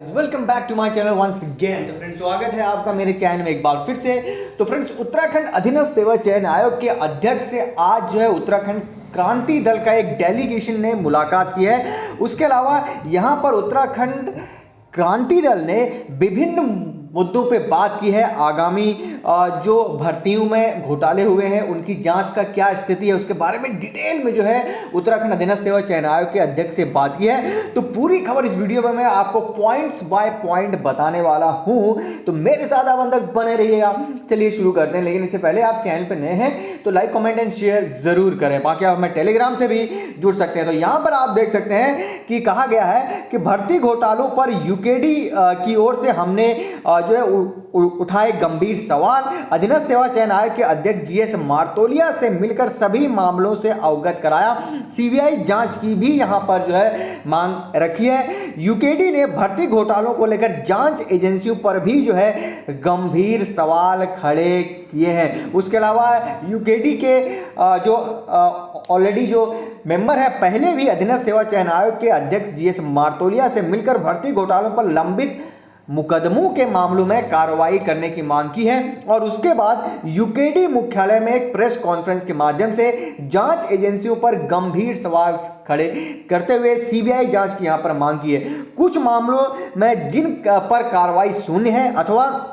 Welcome back to my channel once again. तो friends, स्वागत है आपका मेरे चैनल में एक बार फिर से। तो फ्रेंड्स, उत्तराखंड अधीनस्थ सेवा चयन आयोग के अध्यक्ष से आज जो है उत्तराखंड क्रांति दल का एक डेलीगेशन ने मुलाकात की है। उसके अलावा यहाँ पर उत्तराखंड क्रांति दल ने विभिन्न मुद्दों पे बात की है। आगामी जो भर्तियों में घोटाले हुए हैं उनकी जांच का क्या स्थिति है उसके बारे में डिटेल में जो है उत्तराखंड अधीनस्थ सेवा चयन आयोग के अध्यक्ष से बात की है। तो पूरी खबर इस वीडियो में मैं आपको पॉइंट्स बाय पॉइंट बताने वाला हूं, तो मेरे साथ आप अंदर बने रहिएगा। चलिए शुरू करते हैं, लेकिन इससे पहले आप चैनल पर नए हैं तो लाइक कमेंट एंड शेयर जरूर करें। बाकी आप हमें टेलीग्राम से भी जुड़ सकते हैं। तो यहाँ पर आप देख सकते हैं कि कहा गया है कि भर्ती घोटालों पर यूकेडी की ओर से हमने जो है उठाए गंभीर सवाल। अधीनस्थ सेवा चयन आयोग के अध्यक्ष जीएस मार्तोलिया से मिलकर सभी मामलों से अवगत कराया। सीबीआई जांच की भी यहां पर जो है मांग रखी है। यूकेडी ने भर्ती घोटालों को लेकर जांच एजेंसियों पर भी जो है गंभीर सवाल खड़े किए हैं। उसके अलावा यूकेडी के जो ऑलरेडी जो मेंबर है, पहले भी अधीनस्थ सेवा चयन आयोग के अध्यक्ष जीएस मार्तोलिया से मिलकर भर्ती घोटालों पर लंबित मुकदमों के मामलों में कार्रवाई करने की मांग की है। और उसके बाद यूकेडी मुख्यालय में एक प्रेस कॉन्फ्रेंस के माध्यम से जांच एजेंसियों पर गंभीर सवाल खड़े करते हुए सीबीआई जांच की यहां पर मांग की है। कुछ मामलों में जिन पर कार्रवाई शून्य है, अथवा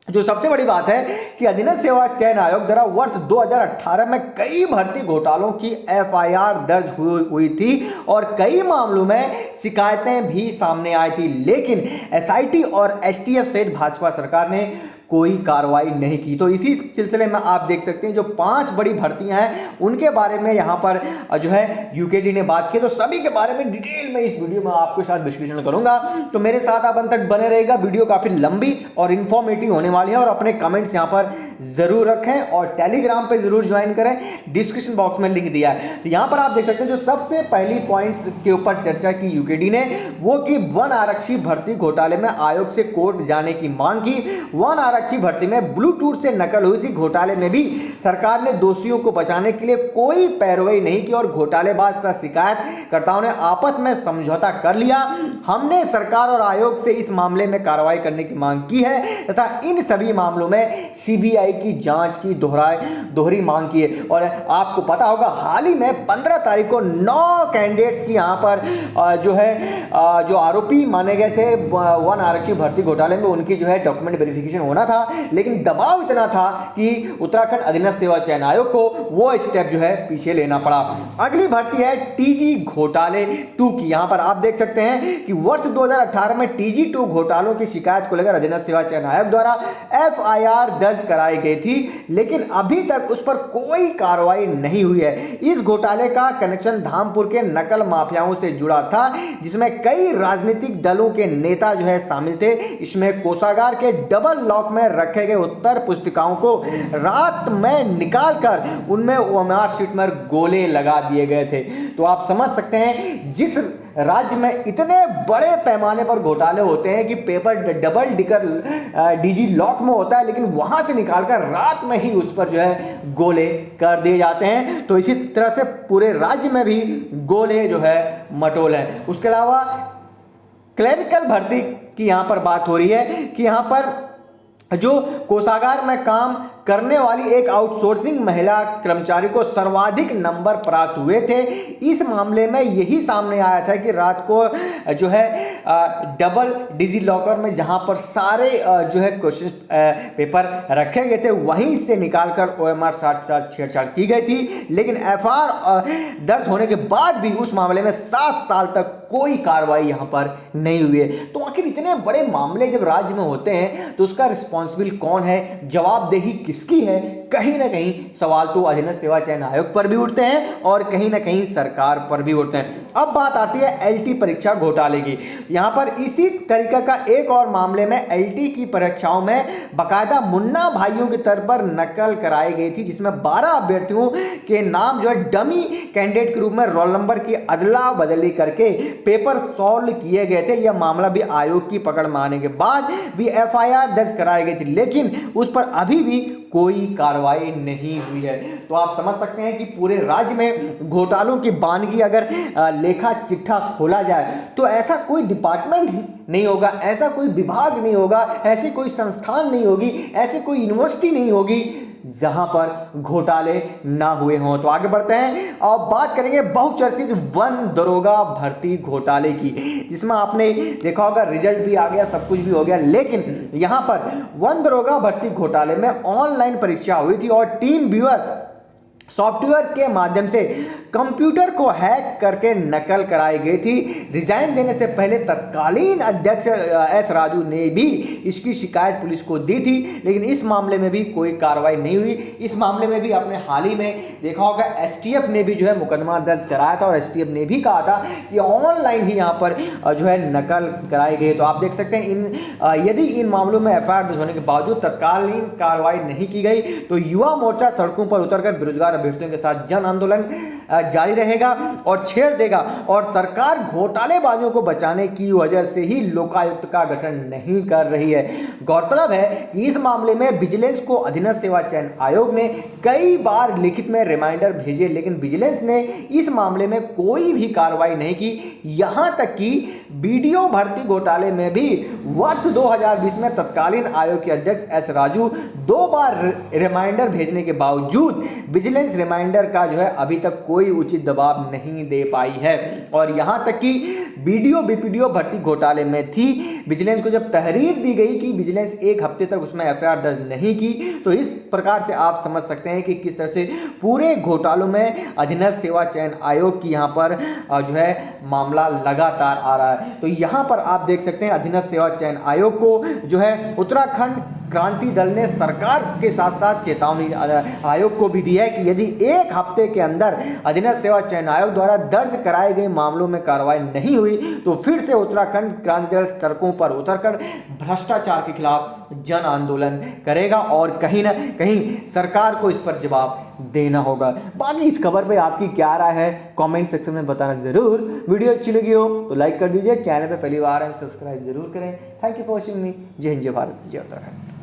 जो सबसे बड़ी बात है कि अधीनस्थ सेवा चयन आयोग द्वारा वर्ष 2018 में कई भर्ती घोटालों की एफआईआर दर्ज हुई थी और कई मामलों में शिकायतें भी सामने आई थी, लेकिन एसआईटी और एसटीएफ सहित भाजपा सरकार ने कोई कार्रवाई नहीं की। तो इसी सिलसिले में आप देख सकते हैं जो 5 बड़ी भर्तियां हैं उनके बारे में यहां पर जो है यूकेडी ने बात की। तो सभी के बारे में डिटेल में इस वीडियो में आपके साथ विश्लेषण करूंगा, तो मेरे साथ आप अंत तक बने रहेगा। वीडियो काफी लंबी और इंफॉर्मेटिव होने वाली है। और अपने कमेंट्स यहां पर जरूर रखें और टेलीग्राम पे जरूर ज्वाइन करें, डिस्क्रिप्शन बॉक्स में लिंक दिया है। तो यहां पर आप देख सकते हैं जो सबसे पहली पॉइंट्स के ऊपर चर्चा की यूकेडी ने, वो कि वन आरक्षी भर्ती घोटाले में आयोग से कोर्ट जाने की मांग की। वन आरक्षी भर्ती में ब्लूटूथ से नकल हुई थी। घोटाले में भी सरकार ने दोषियों को बचाने के लिए कोई पैरवी नहीं की और घोटालेबाज तथा शिकायतकर्ताओं ने आपस में समझौता कर लिया। हमने सरकार और आयोग से इस मामले में कार्रवाई करने की मांग की है तथा इन सभी मामलों में सीबीआई की जांच की दोहरी मांग की है। और आपको पता होगा हाल ही में 15 तारीख को 9 कैंडिडेट्स की यहां पर जो है जो आरोपी माने गए थे वन आरक्षी भर्ती घोटाले में, उनकी जो है डॉक्यूमेंट वेरिफिकेशन होना था, लेकिन दबाव इतना था कि उत्तराखंड अधीनस्थ सेवा चयन आयोग को वो स्टेप जो है पीछे लेना पड़ा। अगली भर्ती है टीजी घोटाले 2 की। यहां पर आप देख सकते हैं कि वर्ष 2018 में टीजी 2 घोटालों की शिकायत को लेकर अधीनस्थ सेवा चयन आयोग द्वारा एफआईआर दर्ज कराई गई थी, लेकिन अभी तक उस पर कोई कार्रवाई नहीं हुई है। इस घोटाले का कनेक्शन धामपुर के नकल माफियाओं से जुड़ा था, जिसमें कई राजनीतिक दलों के नेता जो है शामिल थे। इसमें कोषागार के डबल लॉक में रखे गए उत्तर पुस्तिकाओं को रात में निकालकर उनमें ओएमआर शीट में गोले लगा दिए गए थे। तो आप समझ सकते हैं जिस राज्य में इतने बड़े पैमाने पर घोटाले होते हैं कि पेपर डबल डिकर डीजी लॉक में होता है, लेकिन वहां से निकालकर रात में ही उस पर जो है गोले कर दिए जाते हैं। तो इसी तरह से पूरे राज्य में भी गोले जो है मटोल है। उसके अलावा क्लरिकल भर्ती की यहां पर बात हो रही है कि यहां पर जो कोषागार में काम करने वाली एक आउटसोर्सिंग महिला कर्मचारी को सर्वाधिक नंबर प्राप्त हुए थे। इस मामले में यही सामने आया था कि रात को जो है डबल डिजी लॉकर में जहां पर सारे जो है क्वेश्चन पेपर रखे गए थे वहीं से निकालकर ओएमआर साथ छेड़छाड़ की गई थी, लेकिन एफआईआर दर्ज होने के बाद भी उस मामले में 7 साल तक कोई कार्रवाई यहां पर नहीं हुई है। तो आखिर इतने बड़े मामले जब राज्य में होते हैं तो उसका रिस्पॉन्सिबल कौन है, जवाबदेही किसकी है? कहीं ना कहीं सवाल तो अधीनस्थ सेवा चयन आयोग पर भी उठते हैं और कहीं ना कहीं सरकार पर भी उठते हैं। अब बात आती है एलटी परीक्षा घोटाले की। यहां पर इसी तरीके का एक और मामले में एलटी की परीक्षाओं में बाकायदा मुन्ना भाइयों के तर्ज पर नकल कराई गई थी, जिसमें 12 अभ्यर्थियों के नाम जो है डमी कैंडिडेट के रूप में रोल नंबर की अदला बदली करके पेपर सॉल्व किए गए थे। यह मामला भी आयोग की पकड़ में आने के बाद भी एफआईआर दर्ज कराई गई थी, लेकिन उस पर अभी भी कोई कार्रवाई नहीं हुई है। तो आप समझ सकते हैं कि पूरे राज्य में घोटालों की बानगी अगर लेखा चिट्ठा खोला जाए तो ऐसा कोई डिपार्टमेंट नहीं होगा, ऐसा कोई विभाग नहीं होगा, ऐसी कोई संस्थान नहीं होगी, ऐसी कोई यूनिवर्सिटी नहीं होगी जहां पर घोटाले ना हुए हों। तो आगे बढ़ते हैं और बात करेंगे बहुचर्चित वन दरोगा भर्ती घोटाले की, जिसमें आपने देखा होगा रिजल्ट भी आ गया, सब कुछ भी हो गया, लेकिन यहां पर वन दरोगा भर्ती घोटाले में ऑनलाइन परीक्षा हुई थी और टीम व्यूअर सॉफ्टवेयर के माध्यम से कंप्यूटर को हैक करके नकल कराई गई थी। रिजाइन देने से पहले तत्कालीन अध्यक्ष एस राजू ने भी इसकी शिकायत पुलिस को दी थी, लेकिन इस मामले में भी कोई कार्रवाई नहीं हुई। इस मामले में भी आपने हाल ही में देखा होगा एसटीएफ ने भी जो है मुकदमा दर्ज कराया था और एसटीएफ ने भी कहा था कि ऑनलाइन ही यहाँ पर जो है नकल कराई गई। तो आप देख सकते हैं यदि इन मामलों में एफआईआर दर्ज होने के बावजूद तत्कालीन कार्रवाई नहीं की गई तो युवा मोर्चा सड़कों पर उतरकर बेरोजगार अभ्यर्थियों के साथ जन आंदोलन जारी रहेगा और छेड़ देगा और सरकार घोटालेबाजों को बचाने की वजह से ही लोकायुक्त का गठन नहीं कर रही है। गौरतलब है कि इस मामले में विजिलेंस को अधीनस्थ सेवा चयन आयोग ने कई बार लिखित में रिमाइंडर भेजे, लेकिन विजिलेंस ने इस मामले में कोई भी कार्रवाई नहीं की। यहां तक कि बीडीओ भर्ती घोटाले में भी वर्ष 2020 में तत्कालीन आयोग के अध्यक्ष एस राजू 2 बार रिमाइंडर भेजने के बावजूद विजिलेंस रिमाइंडर का जो है अभी तक कोई उचित दबाव नहीं दे पाई है। और यहां तक कि बीडीओ बीपीडीओ भर्ती घोटाले में थी, विजिलेंस को जब तहरीर दी गई कि विजिलेंस 1 हफ्ते तक उसमें एफआईआर दर्ज नहीं की, तो इस प्रकार से आप समझ सकते हैं कि किस तरह से पूरे घोटालों में अधीनस्थ सेवा चयन आयोग की यहाँ पर जो है मामला लगातार आ रहा है। तो यहाँ पर आप देख सकते हैं अधीनस्थ सेवा चयन आयोग को जो है उत्तराखंड क्रांति दल ने सरकार के साथ साथ चेतावनी आयोग को भी दी है कि यदि 1 हफ्ते के अंदर अधीनस्थ सेवा चयन आयोग द्वारा दर्ज कराए गए मामलों में कार्रवाई नहीं हुई तो फिर से उत्तराखंड क्रांति दल सड़कों पर उतरकर भ्रष्टाचार के खिलाफ जन आंदोलन करेगा और कहीं ना कहीं सरकार को इस पर जवाब देना होगा। बाकी इस खबर पे आपकी क्या राय है कमेंट सेक्शन में बताना जरूर। वीडियो अच्छी लगी हो तो लाइक कर दीजिए, चैनल पे पहली बार है सब्सक्राइब जरूर करें। थैंक यू फॉर वॉचिंग मी। जय हिंद, जय भारत, जय उत्तराखंड।